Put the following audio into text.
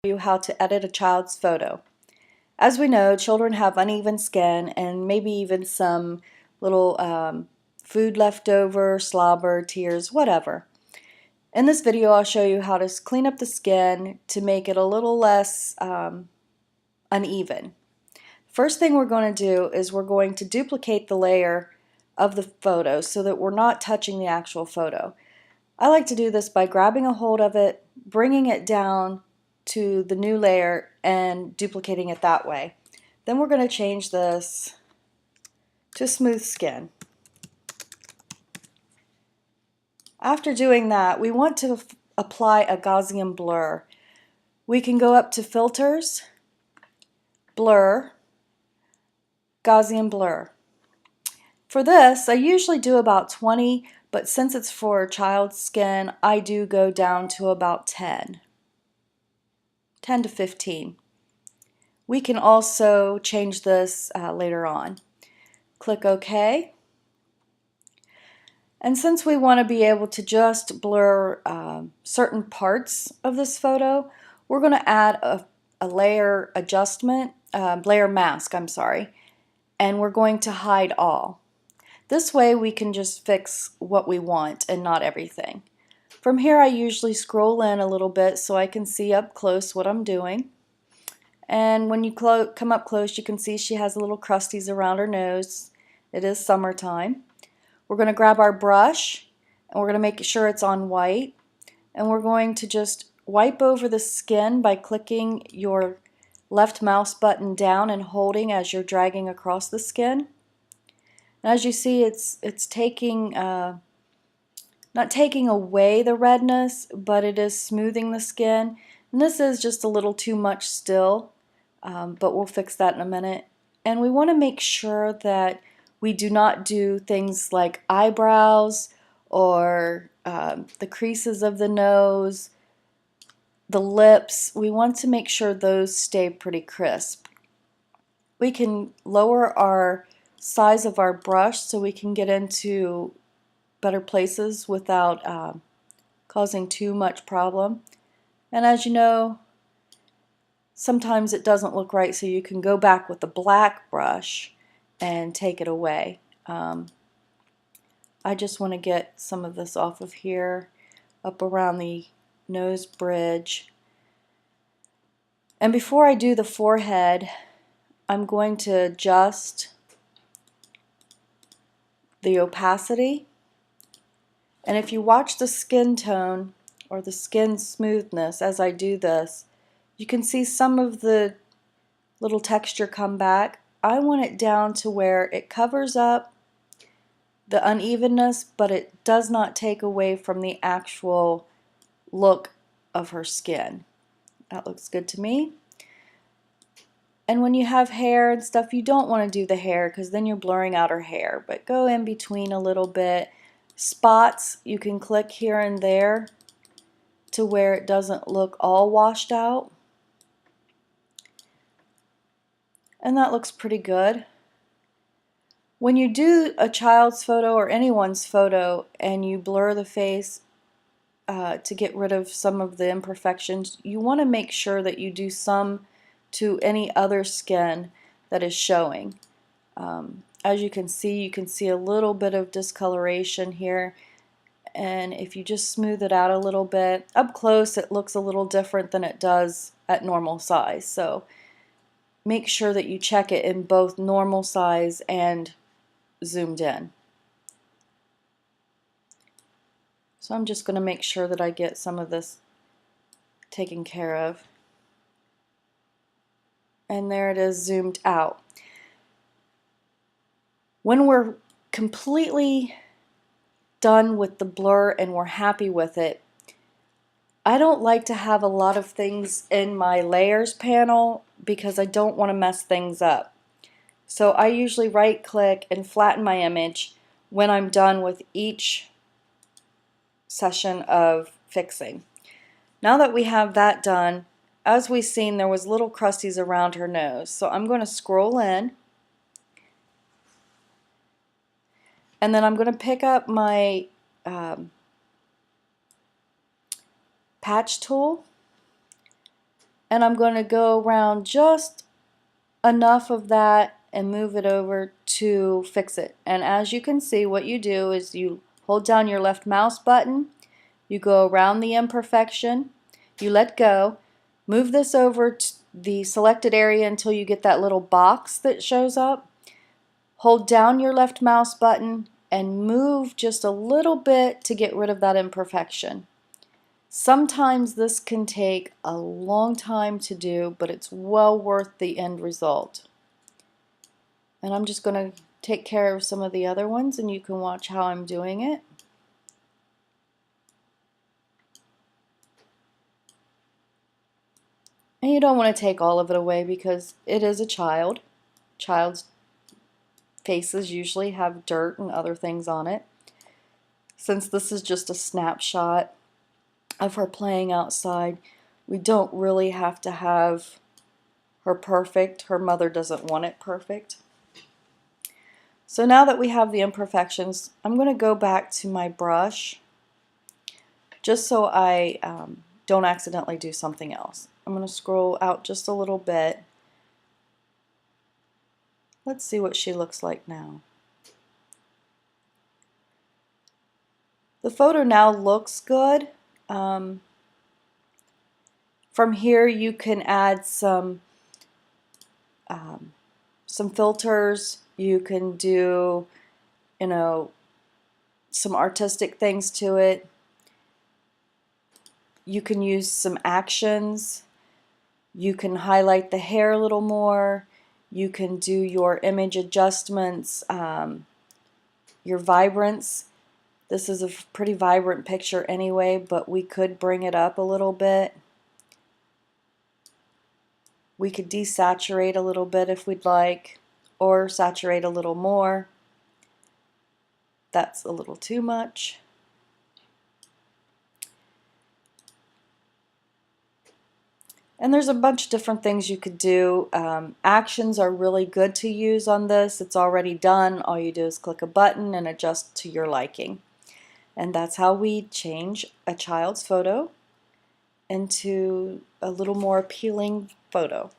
You how to edit a child's photo. As we know, children have uneven skin and maybe even some little food leftover, slobber, tears, whatever. In this video, I'll show you how to clean up the skin to make it a little less uneven. First thing we're going to do is we're going to duplicate the layer of the photo so that we're not touching the actual photo. I like to do this by grabbing a hold of it, bringing it down to the new layer and duplicating it that way. Then we're going to change this to smooth skin. After doing that, we want to apply a Gaussian blur. We can go up to Filters, Blur, Gaussian blur. For this, I usually do about 20, but since it's for child's skin, I do go down to about 10 to 15. We can also change this later on. Click OK. And since we want to be able to just blur certain parts of this photo, we're going to add a layer adjustment, layer mask, I'm sorry, and we're going to hide all. This way we can just fix what we want and not everything. From here I usually scroll in a little bit so I can see up close what I'm doing. And when you come up close, you can see she has little crusties around her nose. It is summertime. We're going to grab our brush and we're going to make sure it's on white. And we're going to just wipe over the skin by clicking your left mouse button down and holding as you're dragging across the skin. And as you see, it's taking, not taking away the redness, but it is smoothing the skin. And this is just a little too much still. But we'll fix that in a minute. And we want to make sure that we do not do things like eyebrows or the creases of the nose, the lips. We want to make sure those stay pretty crisp. We can lower our size of our brush so we can get into better places without causing too much problem. And as you know, sometimes it doesn't look right, so you can go back with the black brush and take it away. I just want to get some of this off of here, up around the nose bridge. And before I do the forehead, I'm going to adjust the opacity. And if you watch the skin tone or the skin smoothness as I do this, you can see some of the little texture come back. I want it down to where it covers up the unevenness, but it does not take away from the actual look of her skin. That looks good to me. And when you have hair and stuff, you don't want to do the hair because then you're blurring out her hair, but go in between a little bit. Spots, you can click here and there to where it doesn't look all washed out. And that looks pretty good. When you do a child's photo or anyone's photo and you blur the face to get rid of some of the imperfections, you want to make sure that you do some to any other skin that is showing. As you can see a little bit of discoloration here. And if you just smooth it out a little bit, up close it looks a little different than it does at normal size. So make sure that you check it in both normal size and zoomed in. So I'm just going to make sure that I get some of this taken care of. And there it is zoomed out. When we're completely done with the blur and we're happy with it, I don't like to have a lot of things in my layers panel because I don't want to mess things up. So I usually right click and flatten my image when I'm done with each session of fixing. Now that we have that done, as we've seen, there was little crusties around her nose. So I'm going to scroll in and then I'm going to pick up my patch tool and I'm going to go around just enough of that and move it over to fix it. And as you can see, what you do is you hold down your left mouse button, you go around the imperfection, you let go, move this over to the selected area until you get that little box that shows up. Hold down your left mouse button and move just a little bit to get rid of that imperfection. Sometimes this can take a long time to do, but it's well worth the end result. And I'm just going to take care of some of the other ones and you can watch how I'm doing it. And you don't want to take all of it away because it is a child. Child's faces usually have dirt and other things on it. Since this is just a snapshot of her playing outside, we don't really have to have her perfect. Her mother doesn't want it perfect. So now that we have the imperfections, I'm going to go back to my brush just so I don't accidentally do something else. I'm going to scroll out just a little bit. Let's see what she looks like now. The photo now looks good. From here you can add some filters. You can do, some artistic things to it. You can use some actions. You can highlight the hair a little more. You can do your image adjustments, your vibrance. This is a pretty vibrant picture anyway, but we could bring it up a little bit. We could desaturate a little bit if we'd like, or saturate a little more. That's a little too much. And there's a bunch of different things you could do. Actions are really good to use on this. It's already done. All you do is click a button and adjust to your liking. And that's how we change a child's photo into a little more appealing photo.